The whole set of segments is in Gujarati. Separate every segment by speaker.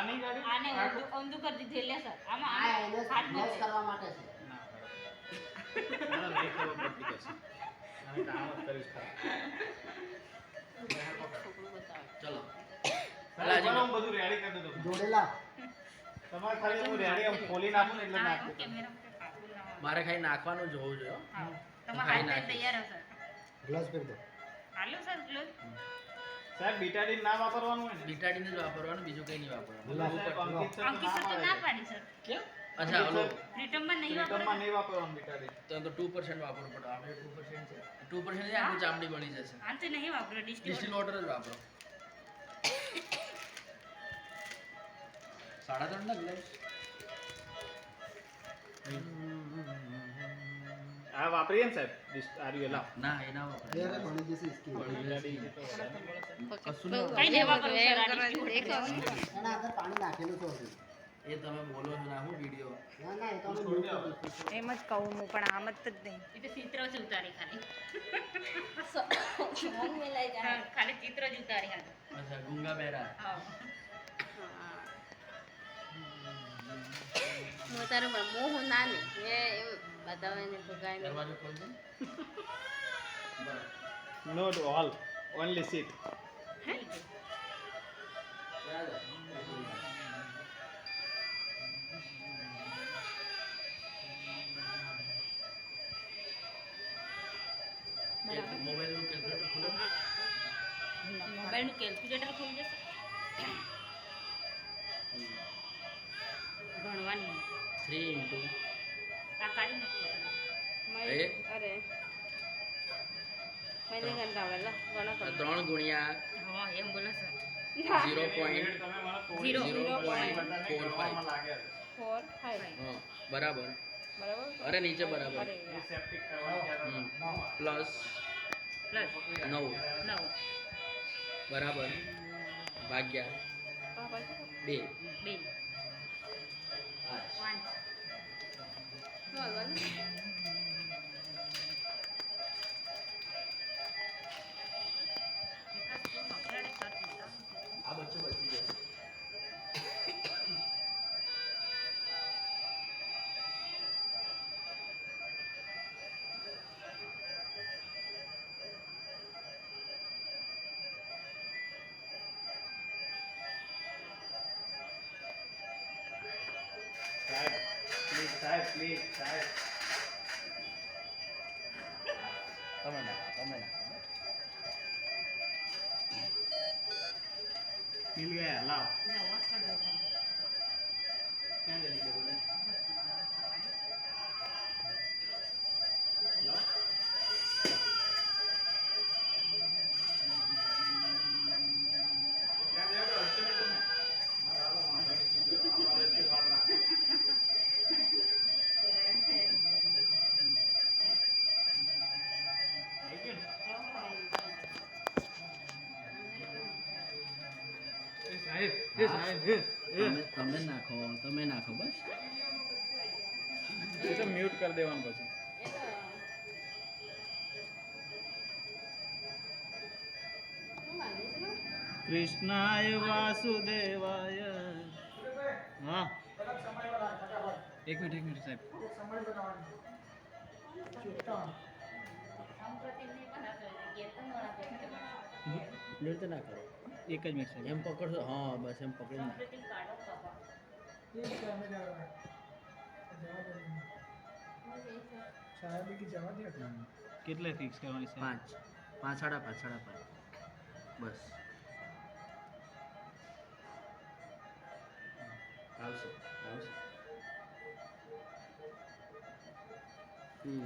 Speaker 1: આની ગાડી
Speaker 2: આને ઊંધું કરી દીધી લે સર આમાં
Speaker 3: આ એને
Speaker 2: હાથ
Speaker 3: બ્લેસ કરવા માટે છે.
Speaker 1: ના બરાબર નહીં ખબર પડતી કશી આને કામ જ કરીશ ખરા
Speaker 2: છોકરું બતાવે
Speaker 4: ચલો
Speaker 1: સાહેબ હું બધું રેડી કરી દઉં
Speaker 3: જોડેલા
Speaker 1: તમારે ખાલી હું રેડી આમ ખોલી નાખું ને એટલે નાખી દઉં
Speaker 2: કેમેરા પર કાપું ના
Speaker 4: મારે ખાલી નાખવાનું જ હોવું જોઈએ હો.
Speaker 2: હા તમારા હાથ
Speaker 4: નાખીશ.
Speaker 2: તૈયાર હશે
Speaker 3: ગ્લવ્સ પહેરી દો.
Speaker 2: હાલો સર ગ્લોવ
Speaker 1: સાહેબ બીટાડીન ના વાપરવાનું હોય ને
Speaker 4: બીટાડીને જ વાપરવાનું, બીજું કંઈ નહીં વાપરવાનું.
Speaker 3: ગુલાબ.
Speaker 1: સાહેબ, અંકિત સર
Speaker 2: અંકિત સર તો ના પાડી સર
Speaker 4: કેમ? અચ્છા ઓલો
Speaker 2: રિટર્નમાં નહીં
Speaker 1: રીટર્નમાં
Speaker 2: વાપરવાનું
Speaker 1: નહીં વાપરવાનું બીટાડીન
Speaker 4: તો 2% વાપરવું પડે. આપણે 2% છે. 2% થી આપણું ચામડી બળી જશે.
Speaker 2: આનથી નહીં વાપરો
Speaker 4: ડિસ્ટિલ
Speaker 2: ડિસ્ટિલ
Speaker 4: વોટર જ વાપરો. 3.5 ના ગ્લાસ.
Speaker 1: આ વાપરીએ ને સાહેબ આર્યું લાવ
Speaker 4: ના એ ના વાપરે.
Speaker 3: અરે બની જશે સ્કીન.
Speaker 1: બીટાડી તો વધારે
Speaker 4: કશું નહીં
Speaker 2: કઈ નહીં વાપરો સર આ ડિસ્ટિલ
Speaker 3: એના અંદર પાણી નાખેલું છે already.
Speaker 4: એ તમે બોલો છો ના હું વિડિયો.
Speaker 3: ના ના એ તો અમે mute કરી દઈશું.
Speaker 5: એમ જ કહું હું પણ આમ જ નહીં
Speaker 2: એ તો ચિત્ર જ ઉતારી ખાલી ખાલી ચિત્ર જ ઉતારી ખાલી
Speaker 4: અચ્છા ગુંગા બેરા.
Speaker 2: હા
Speaker 6: હું તારું મોહ નાની મેં એમ બતાવીને ભગાઈને
Speaker 4: દરવાજો ખોલ દે. બરાબર.
Speaker 1: નોટ ઓલ ઓનલી સીટ
Speaker 4: બરાબર. એક મોબાઈલનું કેલ્ક્યુલેટર ખોલો.
Speaker 2: મોબાઈલનું કેલ્ક્યુલેટર ખોલી જશે ભણવાની
Speaker 4: 3 into
Speaker 2: આ કાઢી નાખી
Speaker 4: એ
Speaker 5: અરે મને કંટાળેલા ઘણા
Speaker 4: આ 3 ગુણ્યા
Speaker 2: હા એમ બોલો સર
Speaker 4: 0.
Speaker 1: તમે મને થોડી
Speaker 2: Zero.
Speaker 1: 0.45 લાગે
Speaker 5: 4 5
Speaker 4: હા બરાબર.
Speaker 5: બરાબર
Speaker 4: અરે નીચે બરાબર.
Speaker 5: અરે
Speaker 1: એ સેપ્ટિક કરવાની
Speaker 4: હમ.
Speaker 1: કહેતા
Speaker 4: પ્લસ
Speaker 2: પ્લસ
Speaker 4: 9
Speaker 2: 9
Speaker 4: બરાબર ભાગ્યા
Speaker 5: પાપા
Speaker 4: 2
Speaker 2: 2 5
Speaker 6: બોલવાનું
Speaker 4: આ બચ્ચો બચી જશે.
Speaker 1: સાહેબ પ્લીઝ સાહેબ
Speaker 4: તમે નાખો.
Speaker 1: મિલ ગયા લાવ
Speaker 2: નવા કર દો
Speaker 1: ક્યાં જલ્દી કરો ને લાવ ક્યાં જવા તો અડચણ તમે મારા હાલો વાંધો નહીં અમારે જે વાત ના સાહેબ
Speaker 4: તમે નાખો બસ.
Speaker 1: એ તો મ્યુટ કરી દેવાનું પછી કૃષ્ણાય વાસુદેવાય હા એક મિનિટ સાહેબ
Speaker 4: નૃત્ય ના કરો.
Speaker 1: એક જ મિનિટ સાહેબ
Speaker 4: એમ પકડશો. હા બસ એમ પકડી નાખો.
Speaker 1: કેટલે ફિક્સ કરવાની છે
Speaker 4: 5 5.5 બસ આવશે.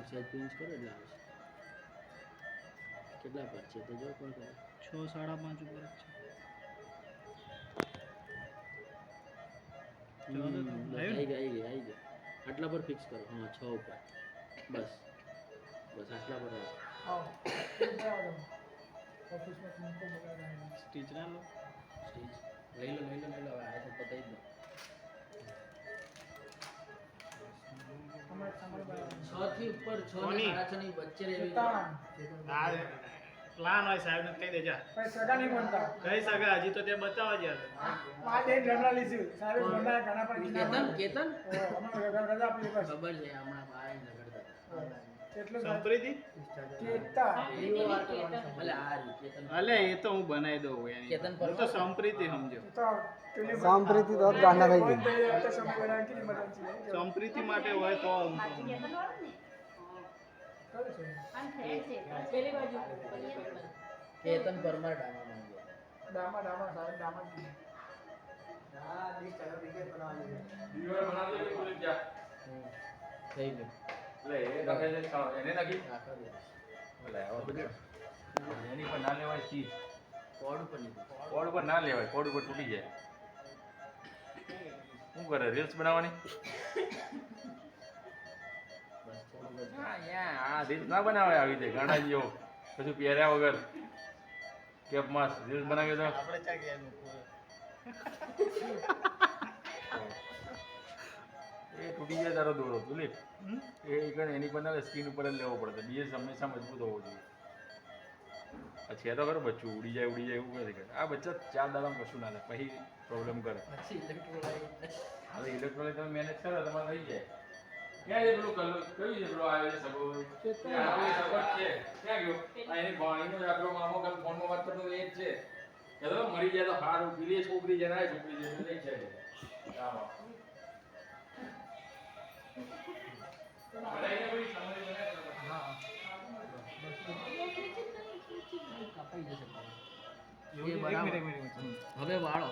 Speaker 4: સેટ પિંચ કરો એટલે આવશે. કેટલા પર છે તો જો કોણ કરે.
Speaker 1: 6 5.5 ઉપર જ છે
Speaker 4: આવી ગયા. આટલા પર ફિક્સ કરો. હા 6 ઉપર બસ આટલા પર રાખો.
Speaker 1: સ્ટીચ ના લો
Speaker 4: સ્ટીચ લઈ લો હવે આ તો પતાવી જ દો. 6 થી ઉપર 6
Speaker 1: કોની?
Speaker 4: ને 6.5 ની વચ્ચે રહેવી
Speaker 1: આ પ્લાન હોય સાહેબને કહી દેજા
Speaker 7: ભાઈ સગા નહીં બનતા
Speaker 1: કઈ સગા હજી તો તે બતાવવા જ
Speaker 7: પાંચ એક રમલા લીધું સાહેબ બનતા ઘણા પણ
Speaker 4: કેતન કેતન
Speaker 7: રજા આપી બસ
Speaker 4: ખબર છે હમણાં બહાર ઝઘડતા
Speaker 7: એટલું
Speaker 1: સંપ્રીતિ
Speaker 7: કેતા
Speaker 4: અલે આ રહ્યું કેતન
Speaker 1: અલે એ તો હું બનાવી દઉં એની
Speaker 4: કેતન
Speaker 1: હું તો સંપ્રીતિ સમજો
Speaker 7: તો પેલી
Speaker 3: સાંપ્રીતિ તો ગાંડા થઈ ગઈ.
Speaker 7: બંધ થઈ જાય તો સમય બનાવી કેટલી ઇમરજન્સી છે
Speaker 1: સંપ્રીતિ માટે હોય તો આમ તો.
Speaker 5: પેલી બાજુ
Speaker 4: કેતન પરમાર ડામા માંગે
Speaker 7: ડામા ડામા સાહેબ ડામા કીધું.
Speaker 4: થઈ ગયું રાખો દે
Speaker 8: એની પર ના લેવાય ચીજ
Speaker 4: કોડ ઉપર લીધું
Speaker 8: કોડ ઉપર ના લેવાય કોડ ઉપર તૂટી જાય શું કરે રીલ્સ બનાવવાની
Speaker 4: બસ થોડું જ
Speaker 8: હા આ રીલ્સ ના બનાવાય આવી રીતે ગાંડા જેવો પછી પહેર્યા વગર કેપ માસ રીલ્સ બનાવી તો એ તૂટી જાય તારો દોરો તુલી એ એની પર ના સ્કીન ઉપર જ લેવો પડે બીએસ હંમેશા મજબૂત હોવો જોઈએ આ છે તો ખરો બચ્ચું ઉડી જાય એવું નથી કરે આ બચ્ચા 4 દાડામાં કશું ના થાય પછી પ્રોબ્લેમ કરે
Speaker 4: પછી ઇલેક્ટ્રોલાઇટ
Speaker 8: હવે ઇલેક્ટ્રોનિક તમે મેનેજ કરો તમારે થઈ જાય ક્યાં છે પેલું કલર કયું છે પેલો આવે છે સગવડ છે ક્યાં ગયો આ એની ભાણીનો જ આપણો મામો કાલ ફોનમાં વાત કરતો એ જ છે કે તો મરી જાય તો હારું પેલી છોકરી છે ના છોકરી છે લઈ જાય આમાં બનાવીને કોઈ સમજ
Speaker 3: કપાઈ જશે પાછું.
Speaker 4: એ બરાબર હવે વાળો